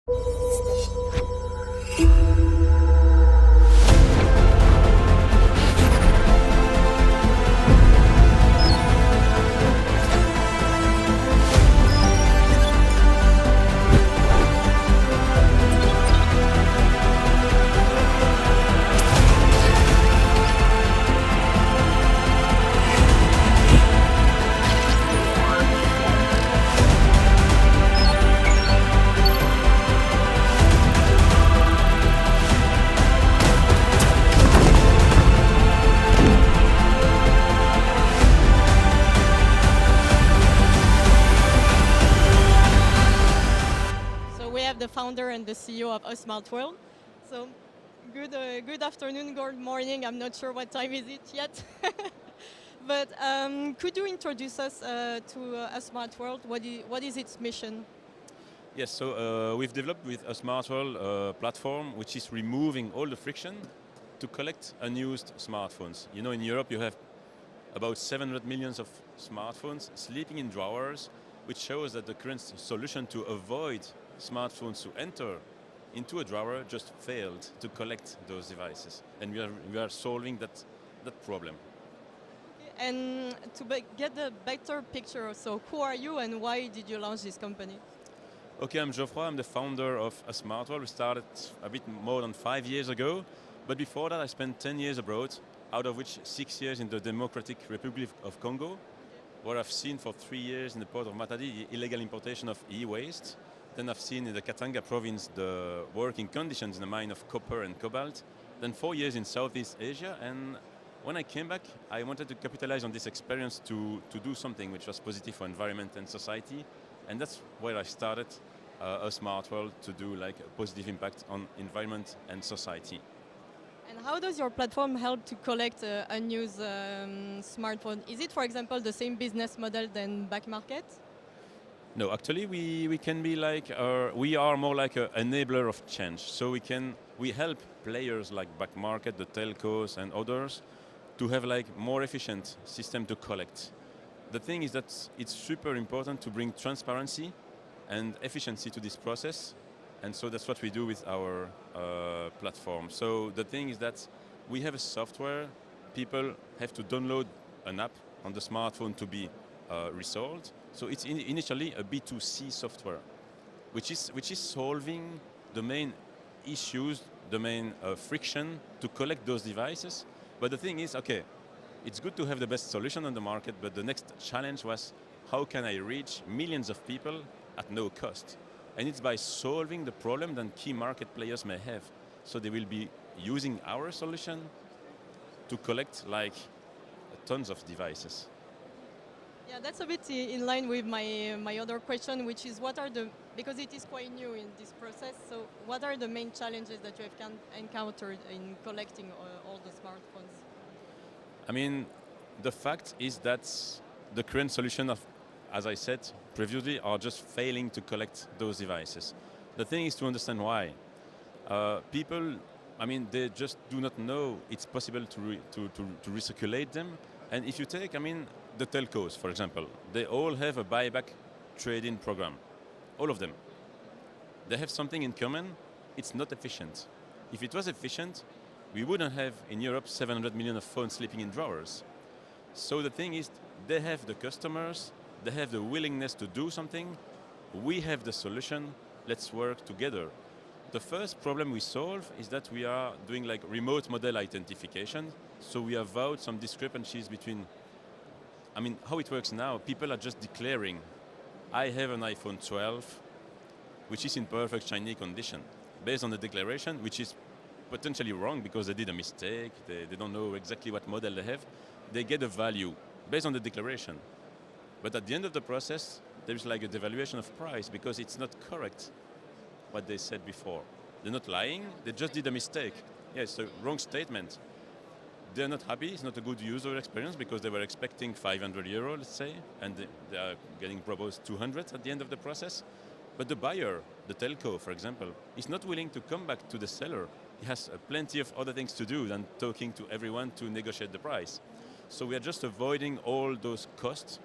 The founder and the CEO of A Smart World. So good afternoon, good morning. I'm not sure what time is it yet. But could you introduce us to A Smart World? What is its mission? Yes, so we've developed with A Smart World a platform which is removing all the friction to collect unused smartphones. You know, in Europe you have about 700 million of smartphones sleeping in drawers, which shows that the current solution to avoid smartphones to enter into a drawer just failed to collect those devices, and we are solving that problem. And to get a better picture, so who are you and why did you launch this company? Okay, I'm Geoffroy. I'm the founder of A Smart World. We started a bit more than 5 years ago, but before that I spent 10 years abroad, out of which 6 years in the Democratic Republic of Congo, where I've seen for 3 years in the port of Matadi the illegal importation of e-waste. Then I've seen in the Katanga province the working conditions in the mine of copper and cobalt. Then 4 years in Southeast Asia, and when I came back, I wanted to capitalize on this experience to do something which was positive for environment and society, and that's where I started A Smart World, to do like a positive impact on environment and society. And how does your platform help to collect unused smartphone? Is it, for example, the same business model than back market? No, actually we can be like, we are more like an enabler of change. So we help players like back market, the telcos and others, to have like more efficient system to collect. The thing is that it's super important to bring transparency and efficiency to this process, and so that's what we do with our platform. So the thing is that we have a software, people have to download an app on the smartphone to be resold. So it's initially a B2C software, which is solving the main issues, the main friction to collect those devices. But the thing is, okay, it's good to have the best solution on the market, but the next challenge was, how can I reach millions of people at no cost? And it's by solving the problem that key market players may have. So they will be using our solution to collect like tons of devices. Yeah, that's a bit in line with my other question, which is because it is quite new in this process, so what are the main challenges that you have encountered in collecting all the smartphones? I mean, the fact is that the current solution as I said previously, are just failing to collect those devices. The thing is to understand why. People, I mean, they just do not know it's possible to recirculate them. And if you take, I mean, the telcos, for example, they all have a buyback trade-in program. All of them. They have something in common. It's not efficient. If it was efficient, we wouldn't have in Europe 700 million of phones sleeping in drawers. So the thing is, they have the customers, they have the willingness to do something. We have the solution. Let's work together. The first problem we solve is that we are doing like remote model identification. So we have out some discrepancies between, I mean, how it works now, people are just declaring, I have an iPhone 12, which is in perfect Chinese condition, based on the declaration, which is potentially wrong because they did a mistake, they don't know exactly what model they have. They get a value based on the declaration. But at the end of the process, there's like a devaluation of price because it's not correct what they said before. They're not lying, they just did a mistake. Yes, a wrong statement. They're not happy, it's not a good user experience because they were expecting 500 euro, let's say, and they are getting proposed 200 at the end of the process. But the buyer, the telco, for example, is not willing to come back to the seller. He has plenty of other things to do than talking to everyone to negotiate the price. So we are just avoiding all those costs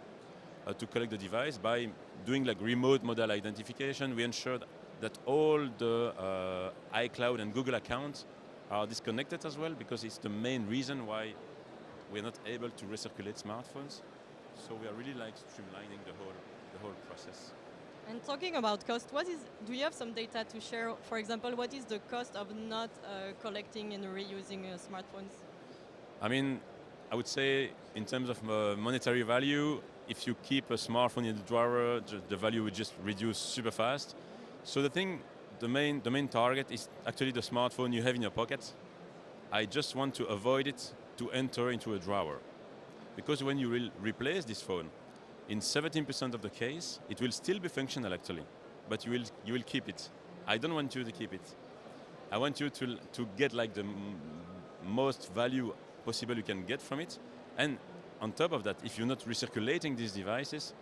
to collect the device by doing like remote model identification. We ensure that all the iCloud and Google accounts are disconnected as well, because it's the main reason why we're not able to recirculate smartphones. So we are really like streamlining the whole process. And talking about cost, do you have some data to share? For example, what is the cost of not collecting and reusing smartphones? I mean, I would say in terms of monetary value, if you keep a smartphone in the drawer, the value would just reduce super fast. So the main target is actually the smartphone you have in your pocket. I just want to avoid it to enter into a drawer. Because when you will replace this phone, in 17% of the case, it will still be functional actually, but you will keep it. I don't want you to keep it. I want you to get like the most value possible you can get from it. And on top of that, if you're not recirculating these devices,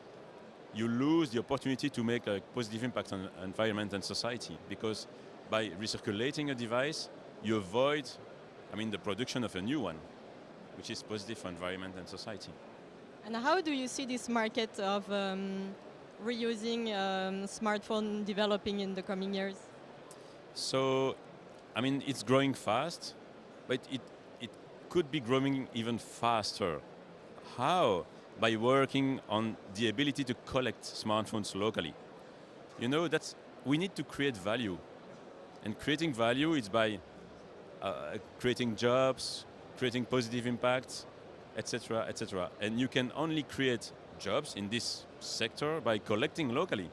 you lose the opportunity to make a positive impact on environment and society, because by recirculating a device, you avoid, the production of a new one, which is positive for environment and society. And how do you see this market of reusing smartphone developing in the coming years? So, it's growing fast, but it could be growing even faster. How? By working on the ability to collect smartphones locally. We need to create value. And creating value is by creating jobs, creating positive impacts, etc., etc. And you can only create jobs in this sector by collecting locally.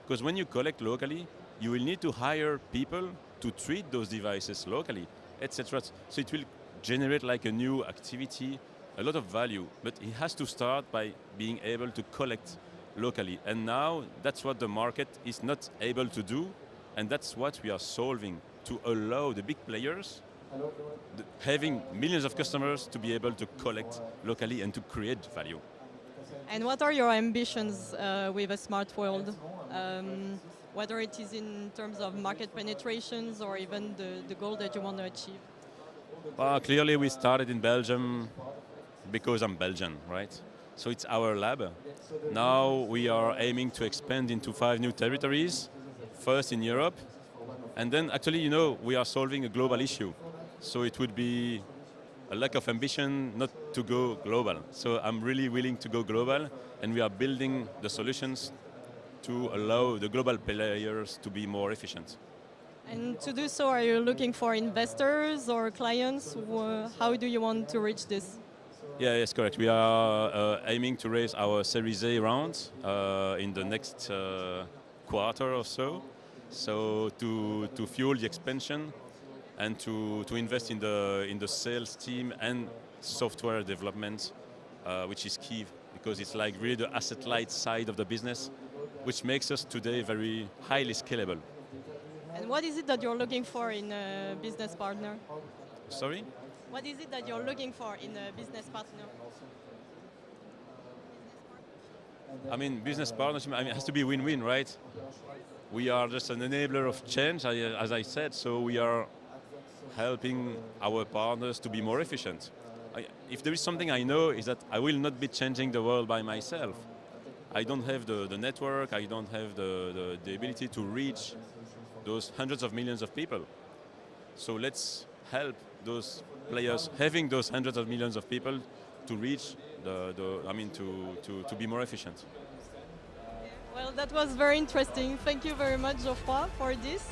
Because when you collect locally, you will need to hire people to treat those devices locally, etc. So it will generate like a new activity, a lot of value, but it has to start by being able to collect locally. And now that's what the market is not able to do, and that's what we are solving, to allow the big players having millions of customers to be able to collect locally and to create value. And what are your ambitions with a smart world? Whether it is in terms of market penetrations or even the goal that you want to achieve? Clearly we started in Belgium because I'm Belgian, right? So it's our lab. Now we are aiming to expand into 5 new territories, first in Europe, and then actually, we are solving a global issue. So it would be a lack of ambition not to go global. So I'm really willing to go global, and we are building the solutions to allow the global players to be more efficient. And to do so, are you looking for investors or clients? How do you want to reach this? Yeah, yes, correct. We are aiming to raise our Series A round in the next quarter or so. So to fuel the expansion and to invest in the sales team and software development, which is key, because it's like really the asset-light side of the business, which makes us today very highly scalable. And what is it that you're looking for in a business partner? Sorry? What is it that you're looking for in a business partner? Business partnership, it has to be win-win, right? We are just an enabler of change, as I said, so we are helping our partners to be more efficient. If there is something I know, is that I will not be changing the world by myself. I don't have the network, I don't have the ability to reach those hundreds of millions of people. So let's help those players having those hundreds of millions of people to reach to be more efficient. Well, that was very interesting. Thank you very much, Geoffroy, for this.